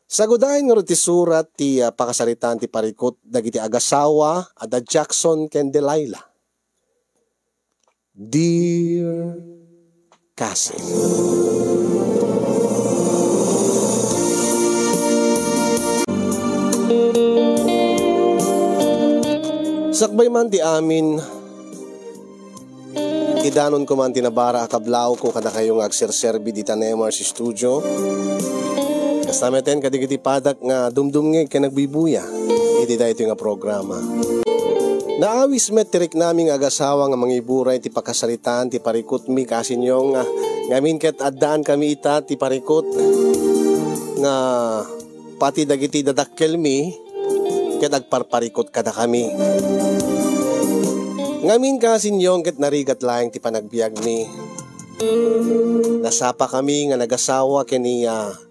Sagudahin nga ti surat ti pakasaritaan ti parikot dagiti agasawa ada Jackson ken Delilah. Dear Cousin. Sakbay man ti amin, idanon ko man tinabara akablaw ko kada kayong agserserbi di tanemar si studio. Kasameten kadigiti padak nga dumdumngeg ka nagbibuya. Iti da ito nga programa. Naawis met tirik naming agasawa nga mga iburay ti pakasaritaan ti parikot mi kasin yung ngamin ket addaan kami ita ti parikot nga pati dagiti dadakkel mi ket agparparikot kada kami. Ngamin kasin yung ket narigat laeng ti panagbiag mi. Nasapa kami nga nagasawa kaniya.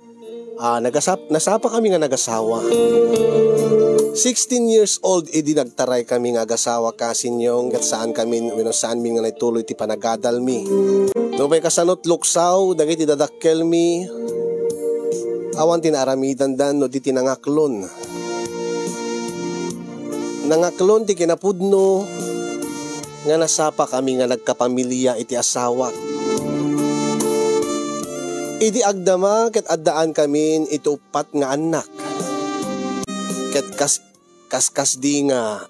Nasapa kami nga nagasawa. 16 years old idi nagtaray kami nga agasawa kasin yung ket saan mi nga naituloy ti panagadal mi. No may kasanot luksaw dagiti dadakkel mi. Awan tinaramidan dan no di tinangaklon. Nangaklon ti kinapudno nga nasapa kami nga nagkapamilya iti asawa. Idi agdama ket addaan kami iti upat nga anak. Ket kaskas di nga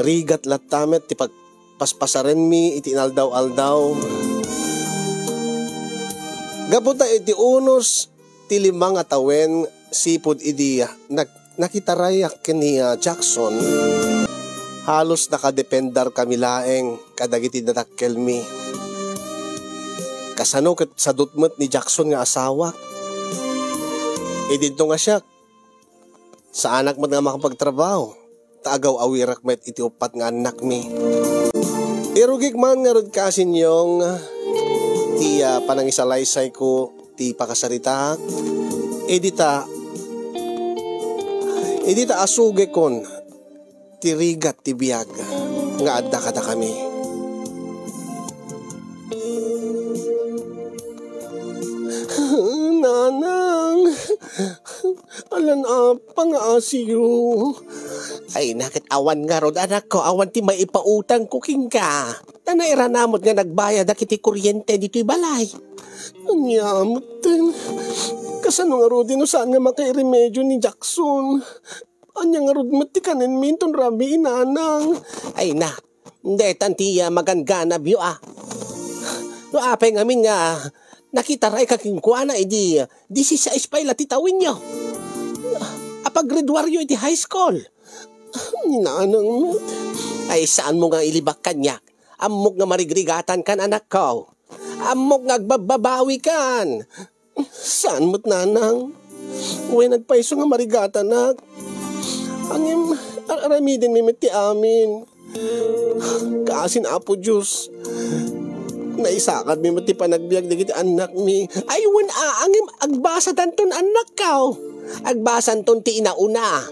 rigat latamet ti pagpaspasaren mi iti inaldaw-aldaw. Gaputa iti unos ti limang atawen sipud idi nakitarayak kini Jackson. Halos nakadependar kami laeng kadagiti dadakkel mi. Kasano ket sa dutmet ni Jackson nga asawa. Dito nga siya sa anak mo nga makapagtrabaho. Taagaw awirak met iti upat nga anak mi. Irugig man nga rod kasin yung ti panangisalaysay ko ti pakasarita. Edita asuge kon ti rigat ti biyag nga adda kada kami. Nanang, alan apa nga asiyo? Ay nakit awan nga rod anak ko, awan ti may ipautang kuking ka. Tanaira namot nga nagbayad akiti kuryente dito'y balay. Anyamot din. Kasano nga rod no saan nga makairemedyo ni Jackson? Anya nga rod matikanin minton rabi inanang. Ay na, hindi tantiya maganganab yu No apay ngamin nga nakitaray kakingkuana edi 16 pay latitawin nyo. Apag-graduaryo iti high school. Nanang ay saan mo nga ilibak kanyak? Amok nga marigrigatan kan anak ko. Amok nga agbababawi kan. Saan mo't nanang? Uwe nagpaiso nga marigatan na. Angim aramidin mi ti amin. Kaasin apo Diyos. Naisakad mi mati panagbiag dagiti anak mi. Aywan angim agbasa tanton anak kao. Agbasan ton ti inauna.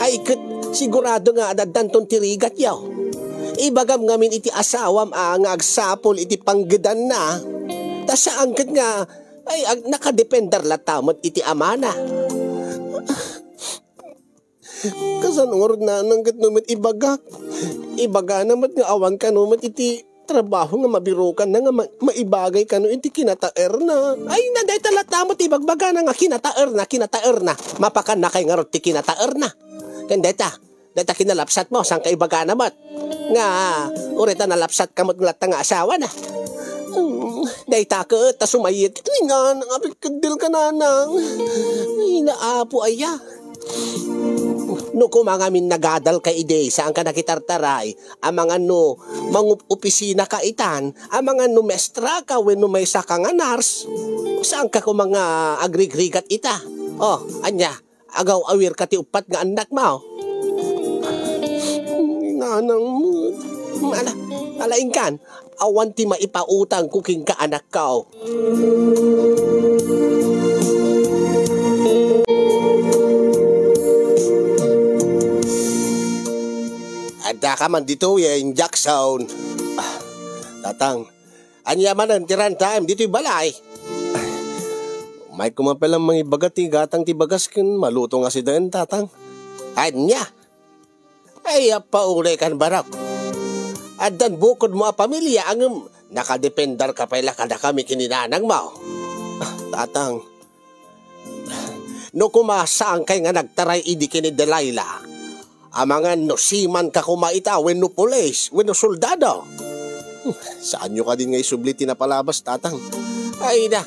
Ay ket sigurado nga adaddan ton ti rigat yaw. Ibagam ngamin iti asawam nga agsapol iti panggedan na. Ta saan ket nga ay nakadependar latamot iti amana. Kasano nga rod nanang ket numit ibagak. Ibaga namat nga awan ka numit iti trabaho nga mabirukan na nga maibagay ka no iti kinataer na. Ay na day talatamot ibagbaga na nga kinataer na. Mapakan na kay nga rod ti kinataer na. Kandeta kinalapsat mo sang kaibaga namat. Nga urita nalapsat kamot nglat nga asawa na. Day takot ta sumayit. Ay nga nangapit kadil ka nanang. Ay naapo aya. No kumangamin nagadal ka ide saan ka nakitartaray amang ano mangup opisina ka itan amang ano mestra ka wenno may saka nga nars saan ka ko mga agrigrigat ita anya agaw awir ka ti upat nga anak mo nanang mo alaing kan awan ti maipautang kuking ka anak ka Ada ka man dito yung Jackson. Tatang, anya man ang tiran time dito'y balay. May kumapelang mga ibagat ti gatang ti bagas kin maluto nga si dayan tatang. Anya? Ay paulay kan barak. At dan bukod mo a pamilya ang nakadependar ka pala kada kami kininanang mo. Tatang, no kumasaan kay nga nagtaray idi kini Delilah, amangan no siman ka kumaita wenno pulis, wenno soldado. Saan nyo ka din ngay subli tinapalabas, tatang? Ay na,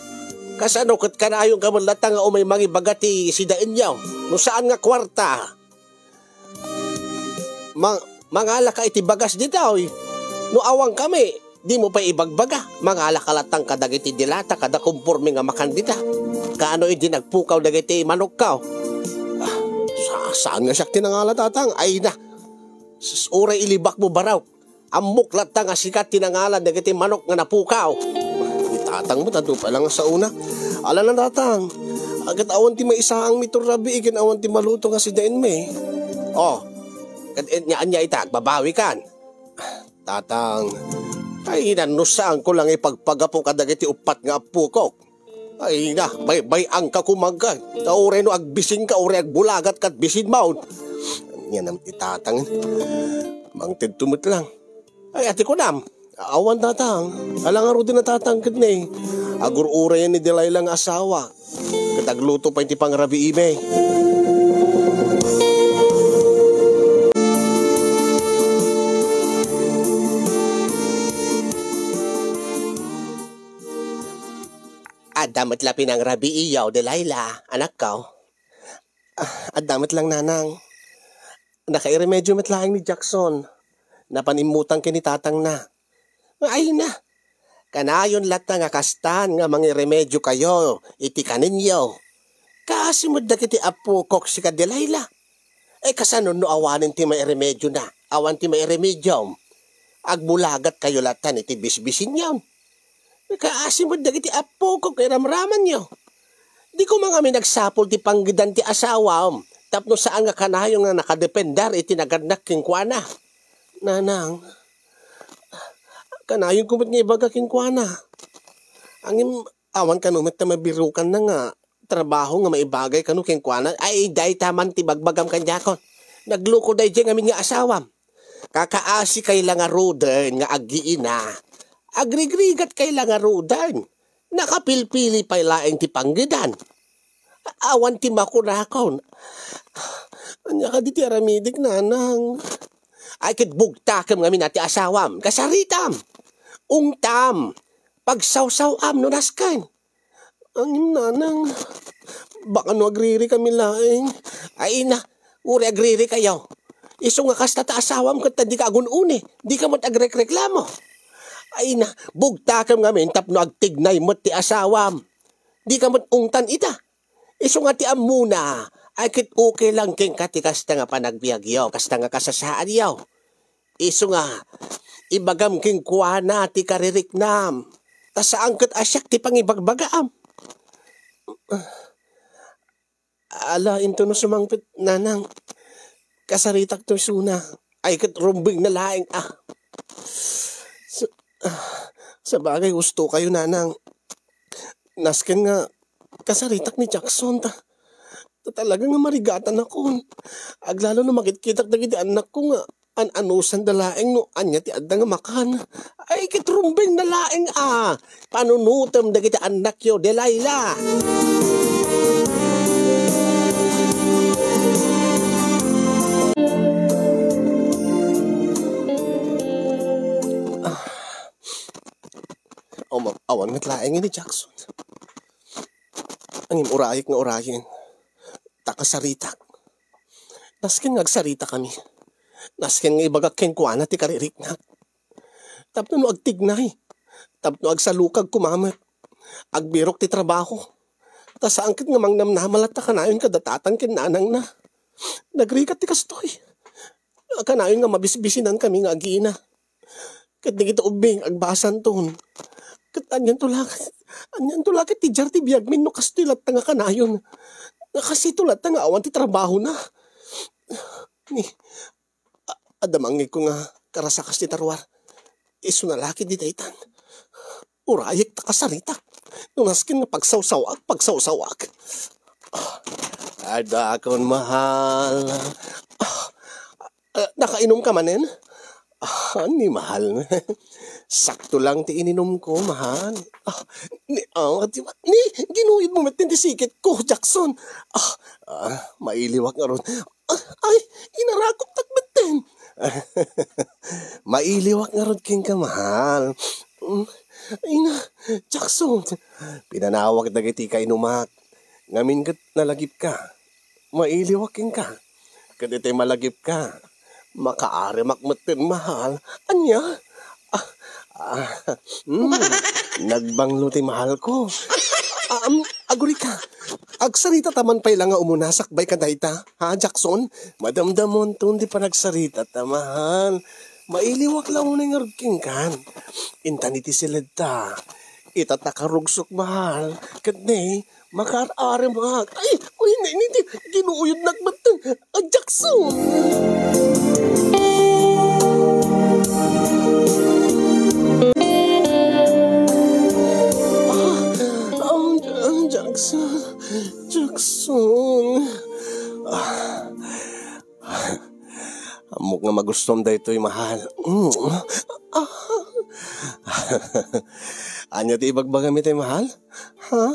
kasanukot ka na yung kamalata nga umay mga bagati si dain nyo. No saan nga kwarta? Mangala ka iti bagas dito, no awang kami, di mo pa ibagbaga. Mangala ka latang kadagiti dilata, kada kumporme nga makandida. Kaano hindi nagpukaw dagiti manok ka. Saan nga siya tinangala, tatang? Ay na, uray ilibak mo baraw. Amok latang nga sikat tinangala dagiti manok nga napukaw. Tatang mo, tato pa lang sa una. Ala na tatang, agad awan ti maisaang miturabi, ikin awan ti maluto nga si dain me. Oh, anya itag, babawi kan. Tatang, ay nanusaan ko lang ipagpagapo kadagiti upat nga apukok. Ay na, bay-ang ka kumagay. Taure no agbising ka, ure agbulagat kat bisin maun. Yan ang itatang. Mangtid tumut lang. Ay ati ko nam, awan tatang. Alang aro din na tatangkad na eh. Agur-ura yan ni Delilah nga asawa. Katagluto pa yung tipang rabi ime. Damat lapin ang rabi iyaw, Delilah, anak ka. Damat lang nanang. Nakairemedyo matlaing ni Jackson. Napanimutang kinitatang na. Ay na. Kanayon lata nga kastan nga mga remedyo kayo, iti kaninyo. Kasimod na kiti apo kok si ka Delilah. Kasano no awanin ti may remedyo na, awan ti may remedyo. Agbulagat kayo latan iti bisbisin yon. Kaasimod na kiti apo kok kay ramraman nyo. Di ko mga may nagsapol ti panggidan ti asawa, tapno saan nga kanayon nga nakadependar iti naganak king kuana. Nanang, kanayon kumot nga ibaga king kuana. Angin awan kanumit na mabirukan na nga trabaho nga maibagay kanu king kuana. Ay day taman ti bagbagam kanyakon. Nagluko day dyan amin nga asawam. Kakaasi kay lang nga roden nga agiina. Agrigrigat kay lang nga roden. Nakapilpili pa ilaeng ti panggidan. Awan ti makurakon. Anya ka di ti aramidik nanang. Ay kitbugtakam nga minati asawam. Kasaritam. Ungtam. Pagsawsawam no naskan. Ang nanang. Baka no agriri kami laeng. Ay na. Uri agriri kayo. Iso nga kasta ta asawam kat di ka agunune. Di ka mo't agrek-reklamo. Ay na, bugtakam nga min tapno agtignay mo't ti asawam. Di ka mo't ungtan ita. Iso nga ti amuna. Ay kit okay lang king kati kasta nga panagbiag yaw. Kasta nga kasasaan yaw. Iso nga, ibagam king kuwana ti kaririknam. Tas saan kat asyak ti pangibagbagaam. Ala, into no sumangpit, nanang. Kasaritak to suna. Ay kat rumbing na laing sa bagay gusto kayo, nanang. Nasken nga, kasaritak ni Jackson ta. Talagang nga marigatan ako. Aglalo na makitkitak na giti anak ko nga. An-anusan da laeng no, anya ti adda nga makan. Ay kitrumbing na laeng panunutam da giti anak yo, Delilah. Awan nga laeng ni Jackson. Angin urayik nga urayin. Takasaritak. Nasken nga agsarita kami. Nasken nga ibagak ken kuana ti karirik na. Tapno no agtignay. Tapno agsalukag kumamat. Agbirok ti trabaho. Tas saangkit nga mangnamnamalat ta kanayon kadatatang ken nanang na. Nagrikat ti kastoy. Kanayon nga mabisbisinan kami nga agina. Kat di kita ubing agbasan ton. Kat anyan tulakit ti jar ti biyagmin no kastoy lat nga kanayon. Kasi tulat nga awan ti trabaho na. Ni adamangi ko nga karasakas ti tarwar. Iso na laki di daytan. Urayik ta kasarita. Tunaskin na pagsawsawak. Ada akong mahal. Nakainom ka manen? Ni mahal. Sakto lang ti ininom ko, mahal. Ginuhid mo matin ti sikit ko, Jackson. Mailiwak nga ron. Ay, inarakot takbatin. Mailiwak nga ron king ka, mahal. Ay na, Jackson. Pinanawag na giti ka inumak. Ngamin kat nalagip ka. Mailiwak king ka. Kaditay malagip ka. Makaari makmatin, mahal. Anya? Nagbanglo ti mahal ko. Aguri ka. Agsarita taman pa'y lang nga umunasakbay ka dayta. Ha, Jackson? Madamdamon to, hindi pa nagsarita ta, mahal. Mailiwak lang mo na nga rugking kan. Intaniti silid ta. Itatakarugsok, mahal. Kadne, makaari mahal. Ay, hindi. Ginuuyod nagbatan. Jackson! Jackson. Amok nga magustom da ito'y mahal. Anya ti ibagbaga mi tayo mahal? Ha?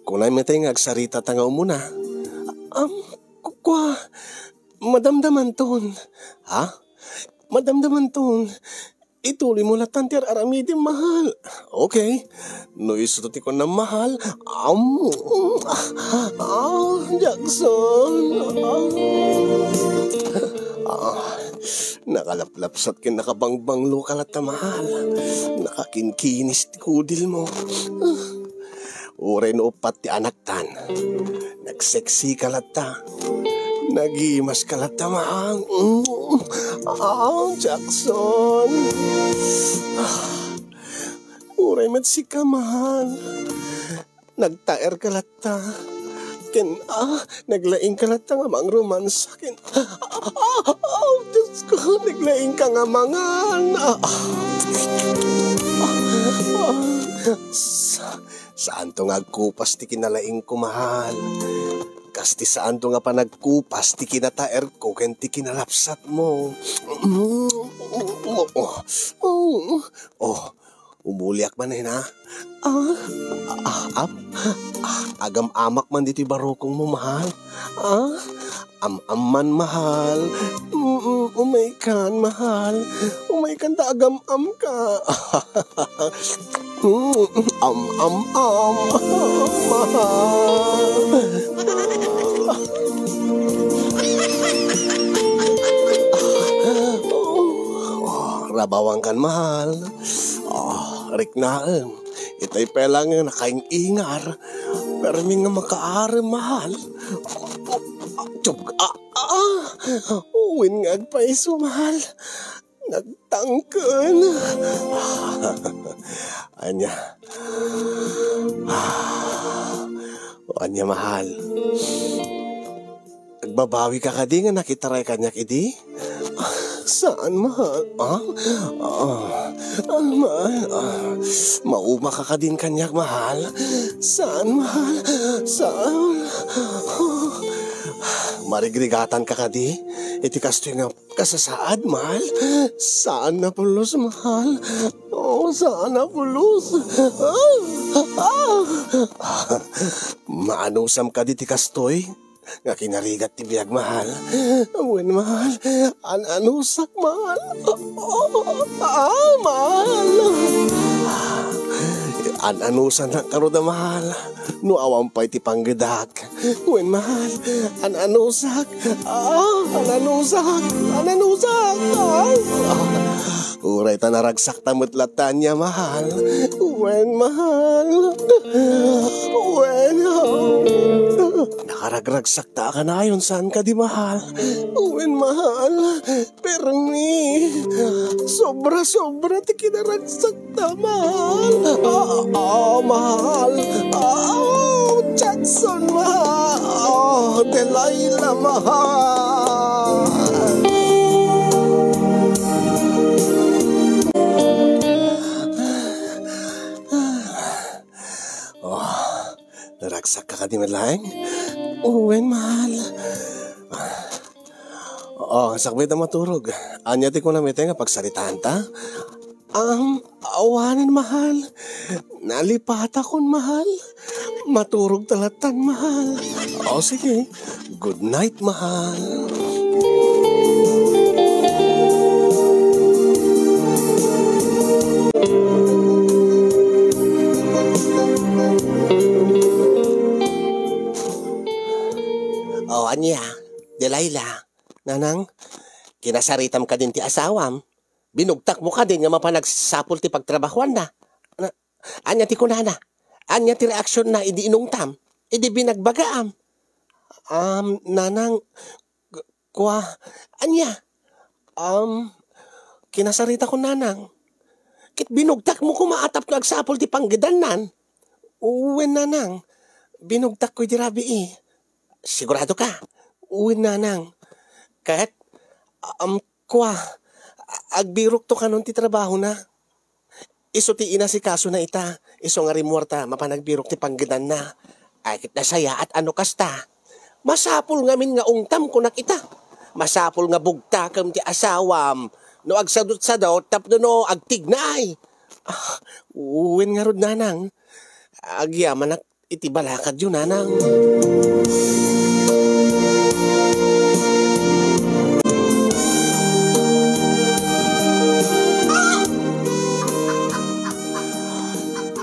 Kung na mi tayo nga agsarita ta nga umuna. Kukwa, madamdaman ton. Ha? Madamdaman ton. Ituloy mo latan ti aramidin, mahal. Okay. No isututi ko na mahal. Jackson. Nakalaplapsat kin nakabangbanglo ka lata, mahal. Nakakinkinis ti kudil mo. Uray no upat ti anak tan. Nagseksi ka lata. Nagimas ka lata, mahal. Jackson. Uray mat si ka, mahal. Nagtaer ka lata. Naglaing ka lata nga mang romance akin. Diyos ko, naglaing ka nga mangan. Saan to nga agkupas ti kinalaing ko, mahal? Kasti saan to nga pa nagkupas ti kinataer ko ken ti kinalapsat mo. Umuliak man ha? Agam-amak man dito barokong mo, mahal. Am-amman, mahal. Umaykan, mahal. Umaykan ta agam-am ka. Am-am-am, mahal. Rabawang kan, mahal. Riknaan. Itay pelang nga nakaing ingar. Pero mi nga makaari, mahal. Uwin nga agpaiso, mahal. Nagtangkan. Anya. Anya, mahal. Nagbabawi ka ka di nga nakitaray kanyak idi? Saan, mahal? Mahal. Mauma ka din kanyak, mahal. Saan, mahal? Saan? Marigrigatan ka di? Iti kasto nga kasasaad, mahal. Saan na pulos, mahal? Saan na pulos? Maanusam ka di ti kastoy? Nga kinarigat ti biyag, mahal. Awen, mahal. Ananusak, mahal. Mahal. Ananusan na karoda, mahal. No awampay ti panggedak. Awen, mahal. Ananusak. Ananusak. Uray ta naragsak tamot latan niya, mahal. Awen, mahal. Awen, nakaragragsak ta ka na yun. Saan ka di, mahal? Uwin, mahal. Perni. Sobra ti kinaragsak ta, mahal. Mahal. Jackson, mahal. Delilah, mahal. Agsak ka di madlaeng. Uwen, mahal. Sakbay na maturog. Anya ti ko na may nga pagsalitaan ta. Awanan, mahal. Nalipat akon, mahal. Maturog talatan, mahal. Sige. Good night, mahal. Anya, Delilah. Nanang, kinasaritam ka din ti asawam. Binugtak mo ka din nga mapanagsapol ti pagtrabahuan na. Anya ti kunana. Anya ti reaksyon na idi inungtam. Idi binagbagaam. Nanang, anya. Kinasarita ko nanang. Kit binugtak mo ko maatap no agsapol ti panggidanan. Uwen nanang. Binugtak ko di rabi Sigurado ka. Uwen nanang. Kahit, agbirok to kanon ti trabaho na. Iso ti ina si kaso na ita. Iso nga rimorta, mapanagbirok ti panggidan na. Ay, kit nasaya at ano kasta. Masapul nga min nga ungtam ko nakita. Masapul nga bugta kam ti asawam. No agsadot-sadot, tapno no agtignay. Uwin nga rod nanang. Agyaman iti balakad yun nanang.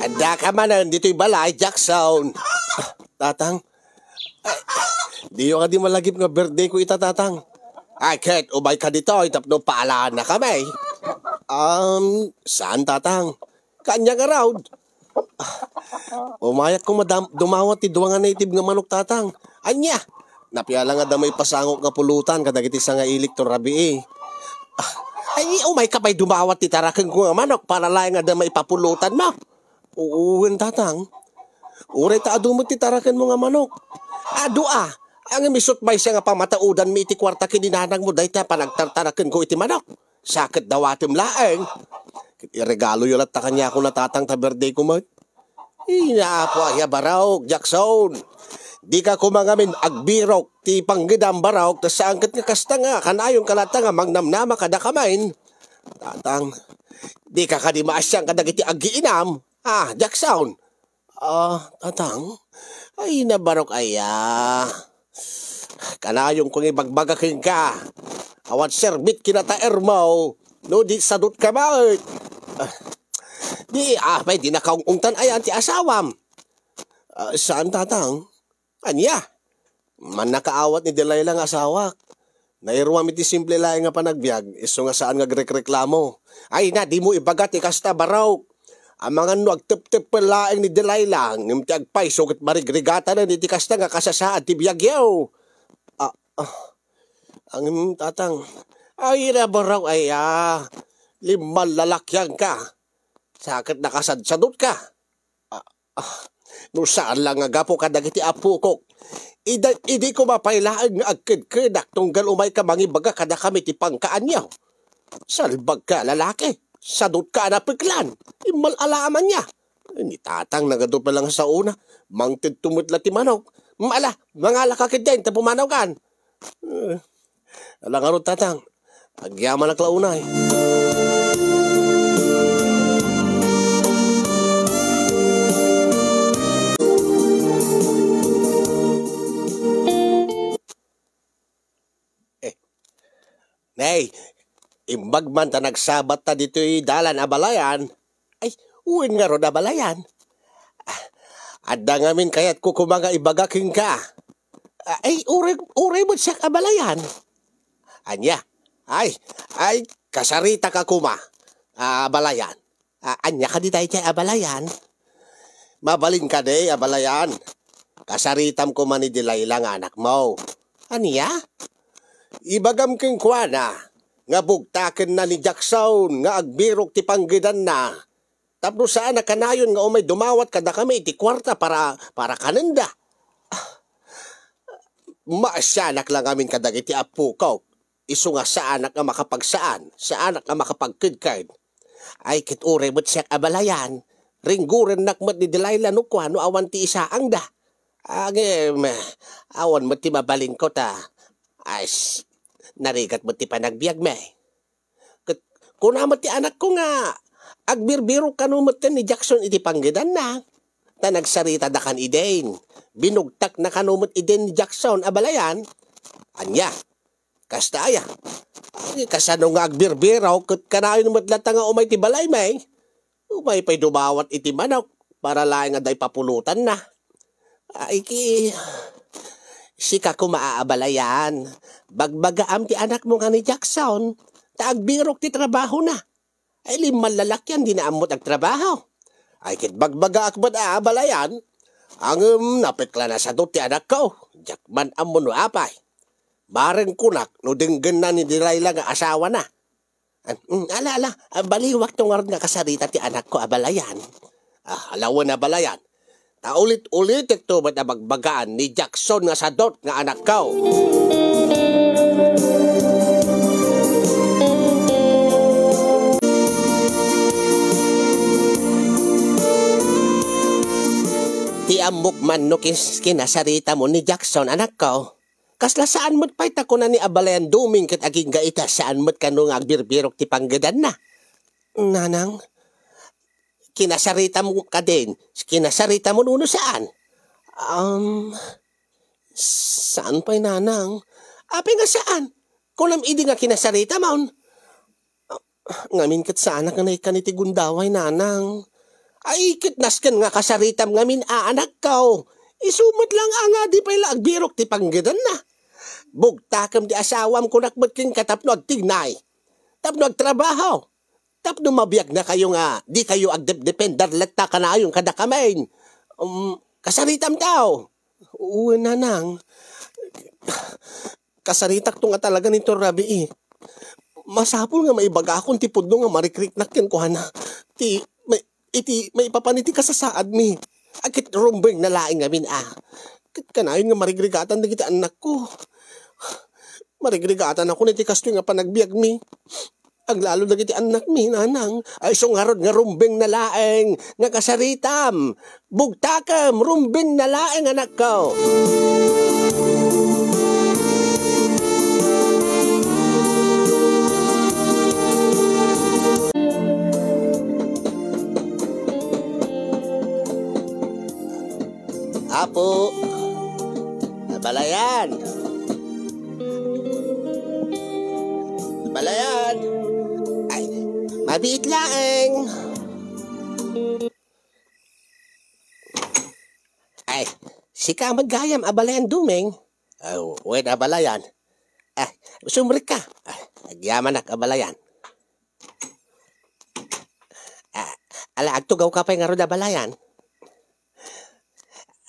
Anda ka man, dito'y balay, Jackson. Tatang, di yung ka di malagip nga birthday ko ita, tatang. Kahit ubay ka dito, itapno paalaan na kami. Saan, tatang? Kanyang around. Umayat kong dumawat ti duwa nga native nga manok, tatang. Anya, napiala nga damay pasangok nga pulutan, kadagiti sa nga ilik to rabi Ay, umay ka ba'y dumawat ti tarakan ko nga manok para lang nga damay papulutan mo? Uwen, tatang. Uray ta adumot ti tarakan mo nga manok. Ang misot bay siya nga pamataudan mi iti kwarta kininanang mo dahi ta panagtartarakan ko iti manok. Sakit daw atim laeng. Iregalo yun at ta kanya ako natatang ta birthday ko mo. Inaapo ay baraw, Jackson. Di ka kumangamin agbirok ti panggidam baraw ta saangkat nga kasta nga kanayong kalata nga magnamnama kada kamain. Tatang, di ka kadimasyang kadagiti agiinam. Jackson. Tatang, ay nabarok aya. Kanayong kung ibagbagakin ka. Awat serbit kinataer mo. No, di sadot ka ba? May di nakaungtan ayan ti asawam. Saan, tatang? Anya? Man nakaawat ni Delilah nga asawak. Nairuam iti simple lang nga panagbiag. Iso nga saan nga reklamo. Ay na, di mo ibagat ikasta baraw. Ang mga agtep-tep palaeng ni Delilah, ng tiagpay, sukit marigrigata na ni tikasta nga kasasaan ti biyagyaw. Ang tatang, ay nabaraw limal lalakyan ka. Sakit nakasadsadot ka. No saan lang nga gapo kadagiti apo ko. Idi ko mapailaan nga agkid-kidak tunggal umay ka mangibaga kada kami ti pangkaan niyaw. Salbag ka lalaki. Sadot ka na piklan. Imalalaman niya. Ni tatang nagado pa lang sa una. Mangtid tumutla ti manok. Mangala ka kidyan, tapumanaw kan. Alang arot, tatang. Agyaman na klaunay. Nay, imbag man ta nagsabat ta dito'y dalan abalayan. Ay, uwin nga ron abalayan. Adda ngamin kaya't kukumaga ibagaking ka. Ay, uray mo siya abalayan. Anya, ay, kasarita ka kuma. Abalayan. Anya ka di tayo siya abalayan. Mabalin ka de, abalayan. Kasaritam ko man ni Delilah nga anak mo. Anya? Ibagam king kuana, nga bugtaken na ni Jackson, nga agbirok ti panggidan na. Tapos saan na kanayon nga umay dumawat kada kami iti kwarta para kanenda. Maasyanak lang amin kadag iti apo ko. Iso nga sa anak nga makapagsaan, sa anak nga makapagkidkid. Ay kit ure mo't siya abalayan, ringguren nakmat ni Delilah no kwa no awan ti isaang da. Agim, awan mo ti mabalin ko ta. Ay, narigat mo ti panagbiag me. Kuna mo ti anak ko nga, agbirbiro kanumot ni Jackson iti panggidan na. Ta nagsarita da kan iden. Binugtak na kanumot iden ni Jackson abalayan. Anya, kasta aya. Ay, kasano nga agbirbiro, kat kanayon mo lata nga umay ti balay may. Umay pa'y dumawat iti manok, para lang nga day papulutan na. Ay ki, sika ko maaabalayan. Bagbagaam ti anak mo nga ni Jackson, taagbirok ti trabaho na. Ay liman lalakyan, di naamot ang trabaho. Ay kit bagbaga akbad aabalayan, ang napikla na sa ti anak ko, Jackman amon no apay. Bareng kunak, no dinggan na ni Delilah nga asawa na. Ala, baliwak tong nga kasarita ti anak ko abalayan. Alawan na balayan. Ulit ito ba't na magbagaan ni Jackson nga sadot nga anak ko. Ti amok man no kinasarita mo ni Jackson anak ko. Kasla saan mo't pa'y tako na ni abalayan duming kat aging gaita saan mo't kano nga agbirbirok ti panggadan na. Nanang, kinasarita mo ka din. Kinasarita mo nuno saan? Saan pa'y nanang? Apay nga saan? Kulam idi nga kinasarita maun. Ngamin kat saan nga naikaniti gundaway nanang. Ay kitnaskan nga kasaritam ngamin anak ko. Isumot lang nga di pa'y agbirok ti panggadan na. Bugtakam di asawam ko nakbat king katapno agtignay. Tapno agtrabaho. Tapno mabiyag na kayo nga, di kayo agdependar lagta ka na yung kadakamain. Kasaritam tao. Uwe nanang. Kasaritak to nga talaga nito rabi Masapol nga maibaga akong tipod no nga marikrik na kuhana. May ipapaniti ka sa saad mi. Agit rumbeng na laing ngamin Kit kanayon nga marigrigatan na kita anak ko. Marigrigatan ako niti kasto nga panagbiag mi. Aglalo na kiti anak mi, nanang. Ay sungarod nga rumbeng na laeng nga kasaritam. Bugtakam, rumbeng na laeng anak ko. Apo, balayan. Balayan. Ay, mabiit laeng. Ay, sika maggayam abalayan dumeng. Wait abalayan. Ay, sumrik ka. Agyaman ak abalayan. Ala, agtugaw ka pa yung arod abalayan.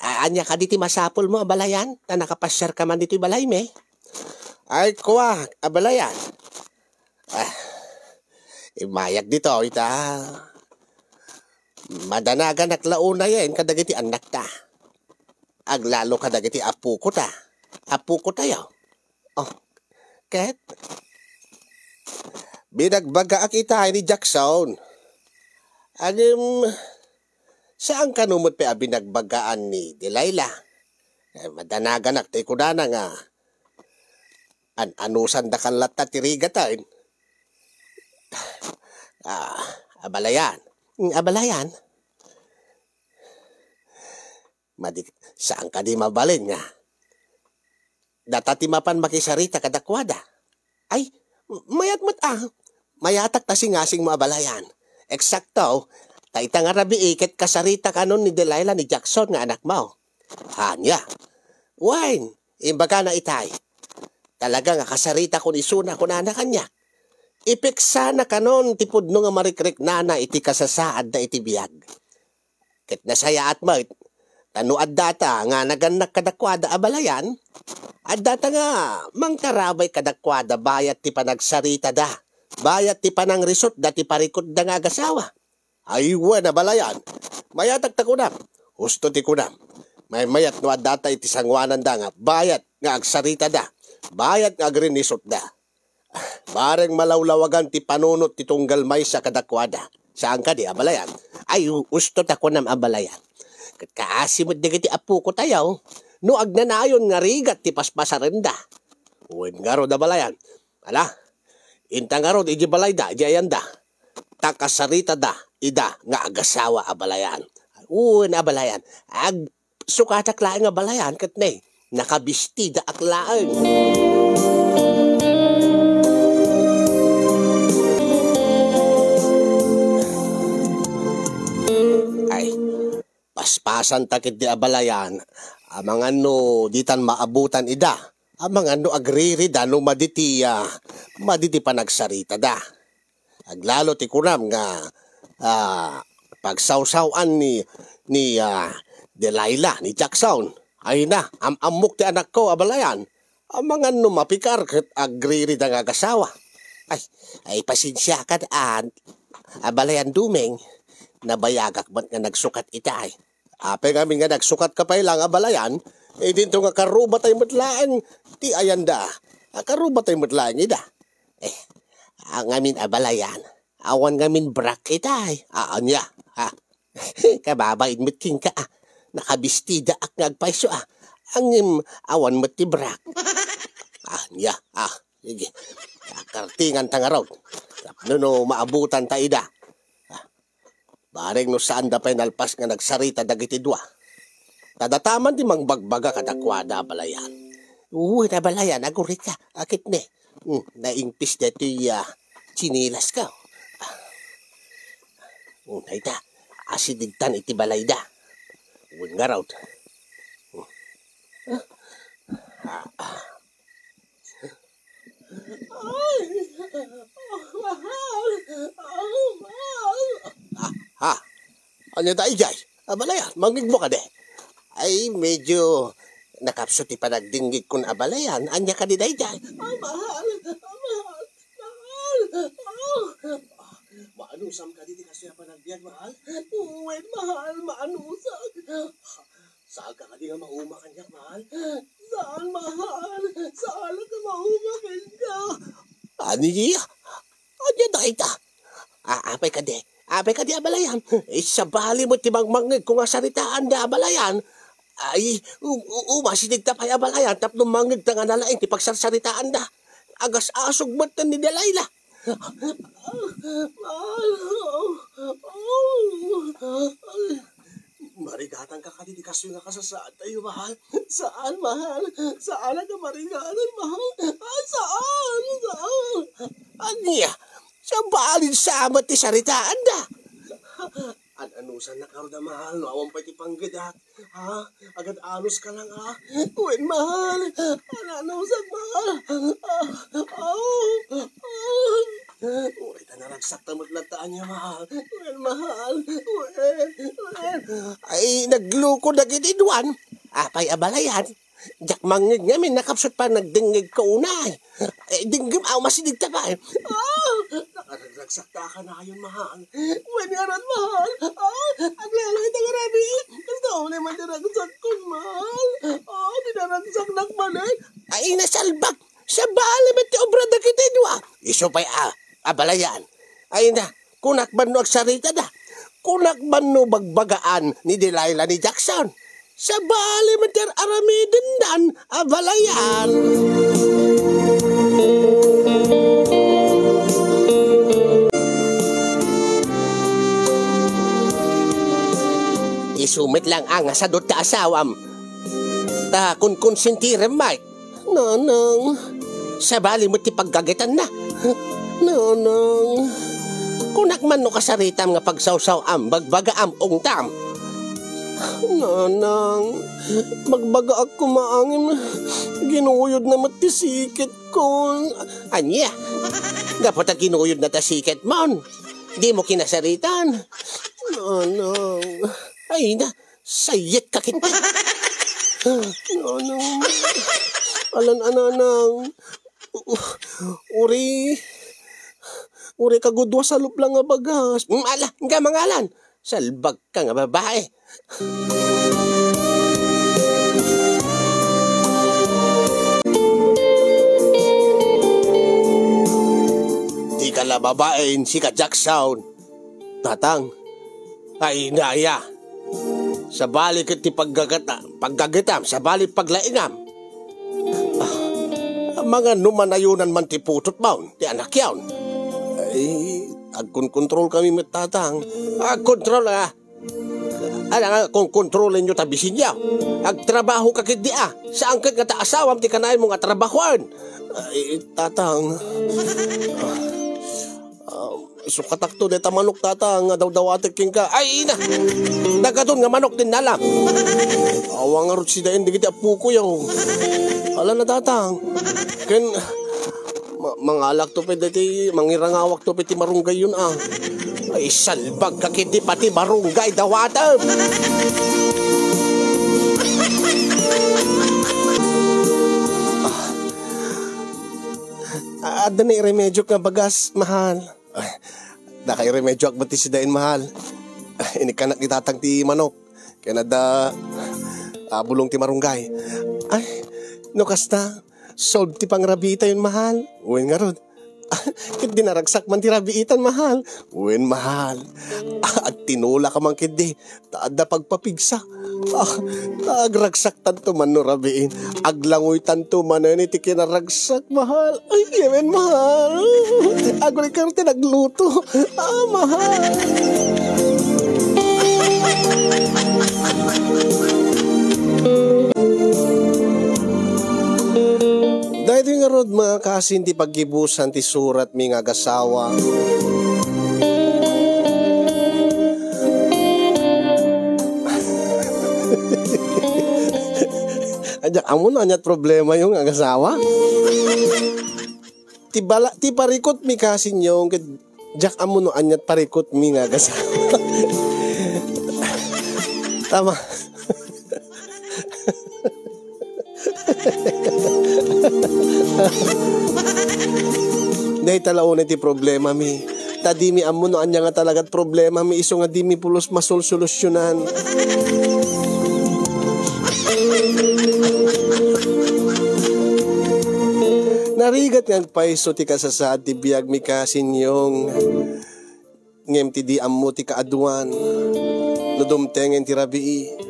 Anya ka diti masapol mo abalayan, na nakapasyar ka man dito balay me. Ay kuwa, abalayan. Imayag dito, ita. Madanagan naklauna yan, kadagiti anak ta. Aglalo kadagiti apu ko ta. Apu ko tayo. Ket? Binagbaga akita ni Jackson. Saan ka numot pa binagbagaan ni Delilah? Madanagan naktay ko na nga. Anusan da kan latta tirigatain. Abalayan. Abalayan? Saan ka di mabalin nga? Datati mapan makisarita kadakwada. Ay, mayat mo't mayatak tasingasing mo abalayan. Eksakto, taita nga rabi iket kasarita kanon ni Delilah ni Jackson nga anak mo. Hanya. Wine, imbaga na itay. Talaga nga kasarita ko ni Suna ko na kanya. Ipiksa na kanon tipod no nga marikrik nana iti kasasaad na iti biyag. Ket nasaya at mo, tanuad data nga naganak kadakwada abalayan, at data nga mangkarabay kadakwada bayat ti panagsarita da. Bayat ti panang resort dati parikod da nga agasawa. Aywa na balayan. Mayatag ta kunam. Husto ti kunam. May mayat no data iti sangwanan da nga. Bayat nga agsarita da. Bayat nga agrinisot da. Bareng malawlawagan ti panunot ti tunggal may sa kadakwada. Saan ka di abalayan? Ay husto ta kunam abalayan. Kaasimod na giti apo ko tayo. No agnanayon nga rigat ti paspasarenda. Uwin nga ro da balayan. Ala, inta nga ro iji balay da, jayan da. Takasarita da, ida nga agasawa a balayan. Uwin a balayan. Ag sukatak laeng nga balayan kat ne. Nakabisti da aklaan. Ay, paspasan takit di abalayan. Amang ano, ditan maabutan ida. Amang ano, agriri da, no maditi pa nagsarita da. Aglalo ti kunam nga, pagsawsawan ni Delilah, ni Jackson. Ay na, amok ti anak ko, abalayan. Amang ano, mapikar, kat agriri da nga kasawa. Ay pasensya ka daan. Abalayan dumeng, nabayagak ba't nga nagsukat ita ay. Ape kami nga nagsukat ka pa ilang abalayan, dito nga karuba tayo matlaan, ti ayanda, karuba tayo matlaan ida. Ang amin abalayan, awan ngamin brak ita ay, niya, kababain mo't king ka, nakabistida ak ngagpaiso ang awan mo't ti brak. Niya, sige, kartingan tangaraw, no maabutan ta ida. Bareng no saan da pa'y nalpas nga nagsarita dagiti dua. Tadataman di mangbagbaga kadakwada balayan. Na balayan, agurit ka, akit ne. Naimpis na ito'y chinilas ka. Na ita, asidigtan iti balay da. Nga raw. Ano tayo jay? Abalayan, mangigbo ka de. Ay, medyo nakapsuti pa nagdinggig kung abalayan. Anya ka di day jay? Mahal. Maanusam ka di kasi pa nagbiyan, mahal? Uwin, mahal, maanusam. Saan ka di nga mauma kanya, mahal? Saan, mahal? Saan ka mauma kanya? Anya? Anya day ta? Apay ka de. Abe ka di abalayan, sa bali mo timang-mangig kung asaritaan da abalayan, ay umasinig ta pa'y abalayan, tapno mangig ta nga nalaing ti pagsarsaritaan da. Agas asog ba't ni Delilah. Marigatan ka di kaso nga kasasaan tayo, mahal. Saan, mahal? Saan ka marigatan, mahal? Saan? Anya? Sa balin sa amat ti saritaan da. Anusan na karoon na mahal, no? Awan pa iti panggidat. Agad anos ka lang, Uwin, mahal. Anusan, mahal. Uwin, naragsak na matlataan niya, mahal. Uwin, mahal. Uwin. Ay, nagluko na giniduan. Apay abalayan. Jak mangig ngamin, nakapsot pa nagdingig ka unay. Dinggim, masinig ta ba? Nakaragsak ka na yun, mahal. Uwin nga rin, mahal. Aglalay na nga rabi. Kasi naman dinaragsak ko, mahal. Dinaragsak na kmanay. Ay, nasalbak. Sa bali, mati obra na kita dua. Iso pa'y abalayan. Ay na, kunak man no agsarita da. Kunak man no bagbagaan ni Delilah ni Jackson. Sa bali mater aramidin dan abalayan. Isumit lang ang asadot ta asawam. Ta kun konsentirem Mike. Nanang, sa bali mo ti paggagitan na. Nanang, kunak man no kasaritam nga pagsawsaw am bagbaga am ungtam. Nanang, magbaga ako maangin. Ginuyod na matisikit ko. Anya, dapat na ginuyod na tasiket mo. Di mo kinasaritan. Nanang, ay na, sayit ka kita. Nanang, ananang, uri kagudwa sa luplang nga bagas. Ala, nga mangalan. Salbag ka nga babae. Di ka la babaen si ka Jackson. Tatang, ay naya. Sa balik iti paggagitam, sa balik paglaingam. Mga numanayunan man ti putot baon, ti anak yawn. Ay, agkon-kontrol kami matatang. Agkontrol kung kontrolin nyo tabisin niya. Agtrabaho ka kid di Saan kid nga taasawam ti kanain mo nga trabahoan. Ay, tatang. Sukatak to deta manok tatang nga daw-dawatik king ka. Ay, ina. Nagaton nga manok din nalam. Awang nga rot si dain di kiti apu ko yung. Ala na tatang. Ken mangalak to pwede ti mangirangawak to pwede marunggay yun Ay, salbag kakiti pati marunggay dawatam. Ada na iremedyo ka bagas, mahal. Naka-iremedyo ak bati si dain, mahal. Inikanak itatang ti manok. Kaya nada bulong ti marunggay. Ay, no kasta, solve ti pangrabita yun, mahal. Uwin nga ron. Kit dinaragsak man ti rabiitan, mahal. Uwin, mahal. At tinula ka man kit di. Taada pagpapigsa. Agragsak tanto man no rabiin. Aglangoy tanto man iti kinaragsak, mahal. Ay, yemen, mahal. Agoy ka rin nagluto. Mahal. Dahil nga rod mga kasin ti paggibusan ti surat mi nga gasawa. Ajak amo na anyat problema yung agasawa. Ti parikot mi kasin yung jak amo no anyat parikot mi nga agasawa. Tama. Dahil talaon ti problema mi. Tadi mi amo no anya nga talagat problema mi iso nga di mi pulos masolsolusyonan. Narigat nga paiso ti kasasad ti biyag mi kasin yung ngem ti di amo ti kaaduan. No dumtengen ti rabii.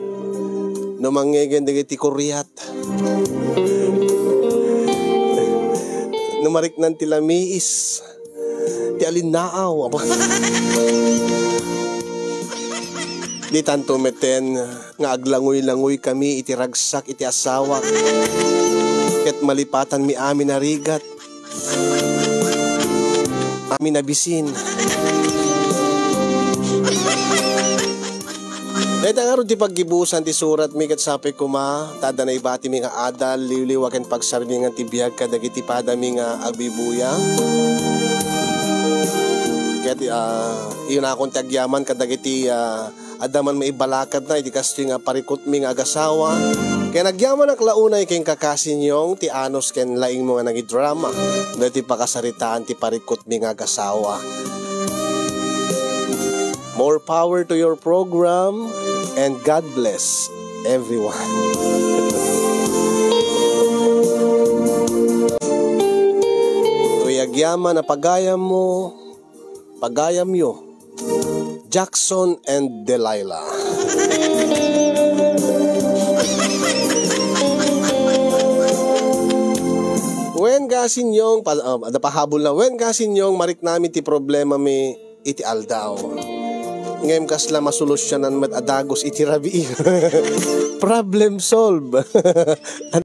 No mangegen ti kuryat. Numarik ng tilamiis. Ti alinaaw. Di tanto meten nga aglangoy-langoy kami iti ragsak iti asawa. Ket malipatan mi amin narigat. Amin nabisin. Dahil nga ron ti paggibusan ti surat mi kat sapi kuma, tada na ibati mi nga adal, liwliwaken pagsarbi nga ti biyag kadagiti pada mi nga agbibuya. Ket iyon akong tagyaman kadagiti adaman maibalakad na, iti kasto nga parikot mi nga agasawa. Kaya nagyaman ak launay king kakasin yung ti anos ken laing mo nga nagidrama. Dahil ti pakasaritaan ti parikot mi nga agasawa. More power to your program and God bless everyone. Tuyagyaman na pagayam mo, pagayam yo. Jackson and Delilah. Wen gasin yung pahabol na wen gasin yung marik namin ti problema mi iti aldaw. Ngayon kasla masolusyonan met adagos iti rabi. Problem solve.